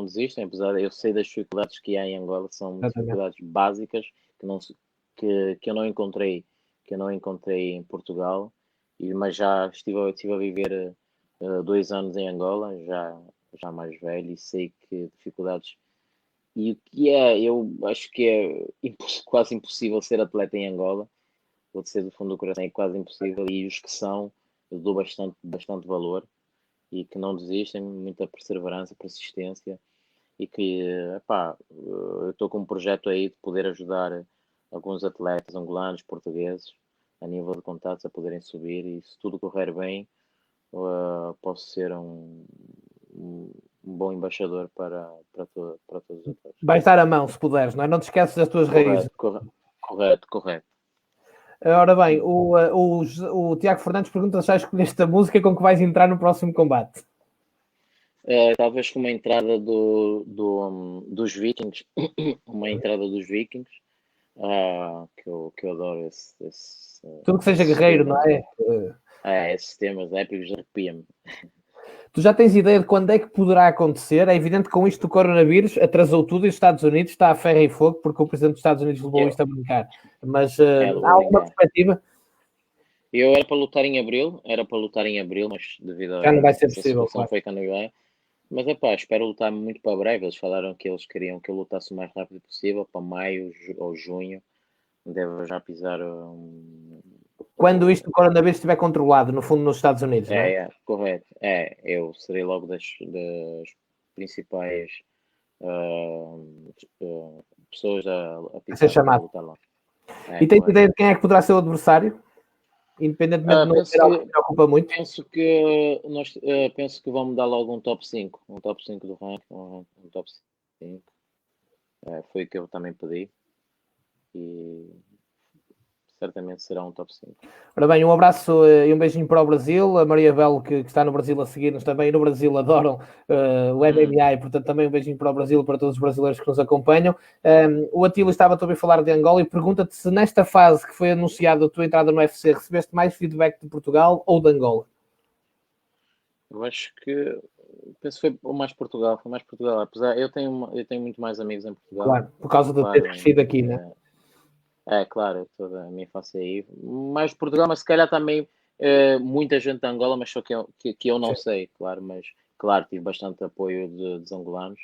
desistem, apesar de eu sei das dificuldades que há em Angola, são Exatamente. dificuldades básicas que, não, que eu não encontrei em Portugal, mas já estive a viver 2 anos em Angola, já mais velho, e sei que dificuldades. E o que eu acho que é quase impossível ser atleta em Angola, vou dizer do fundo do coração, é quase impossível, e os que são, eu dou bastante valor e que não desistem, muita perseverança, persistência e que, epá, eu estou com um projeto aí de poder ajudar alguns atletas angolanos, portugueses, a nível de contatos a poderem subir e se tudo correr bem, posso ser um bom embaixador para todos os atletas. Vais dar a mão, se puderes, não é? Não te esqueces das tuas raízes. Correto. Ora bem, o Tiago Fernandes pergunta se já escolheste a música com que vais entrar no próximo combate. Talvez com uma entrada dos Vikings, uma entrada dos Vikings, que eu adoro Tudo que seja guerreiro, não é? Esses temas épicos arrepia-me. Tu já tens ideia de quando é que poderá acontecer? É evidente que com isto do coronavírus atrasou tudo e os Estados Unidos está a ferro e fogo porque o Presidente dos Estados Unidos levou isto a brincar. Mas há alguma perspectiva? Eu era para lutar em abril, mas devido já não vai ser possível, situação foi que não vai. Mas espero lutar muito para breve. Eles falaram que eles queriam que eu lutasse o mais rápido possível, para maio ou junho. Devo já pisar. Quando isto do coronavírus estiver controlado, no fundo, nos Estados Unidos, não é? Correto. Eu serei logo das principais pessoas a pisar ser chamado. lutar lá. E tens ideia de quem é que poderá ser o adversário? Independentemente de não ser algo que me preocupa muito. Penso que vamos dar logo um top 5 do ranking, um top 5. Foi o que eu também pedi e certamente será um top 5. Ora bem, um abraço e um beijinho para o Brasil, a Maria Belo que está no Brasil a seguir-nos também, no Brasil adoram o MMA e portanto também um beijinho para o Brasil, para todos os brasileiros que nos acompanham. O Atila estava a ouvir falar de Angola e pergunta-te se nesta fase que foi anunciada a tua entrada no UFC recebeste mais feedback de Portugal ou de Angola? Eu acho que penso que foi mais Portugal, apesar eu tenho muito mais amigos em Portugal. Claro, por causa de ter crescido aqui, né? Claro, toda a minha infância aí. Mais Portugal, mas se calhar também muita gente de Angola, mas só que eu não sei, claro, mas claro, tive bastante apoio dos angolanos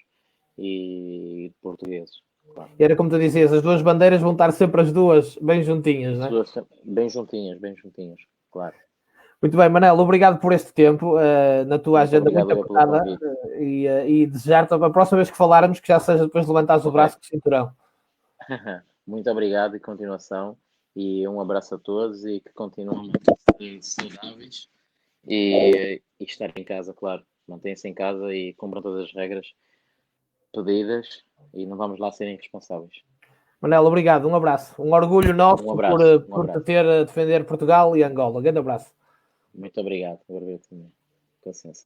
e de portugueses. Claro. E era como tu dizias, as duas bandeiras vão estar sempre as duas bem juntinhas, não é? Bem juntinhas, claro. Muito bem, Manel, obrigado por este tempo na tua agenda muito apertada e desejar-te a próxima vez que falarmos que já seja depois de levantares o braço com o cinturão. Muito obrigado e continuação e um abraço a todos e que continuem saudáveis e estar em casa, claro. Mantenham-se em casa e cumpram todas as regras pedidas e não vamos lá serem responsáveis. Manel, obrigado, um abraço. Um orgulho nosso por te ter a defender Portugal e Angola. Grande abraço. Muito obrigado. Com licença.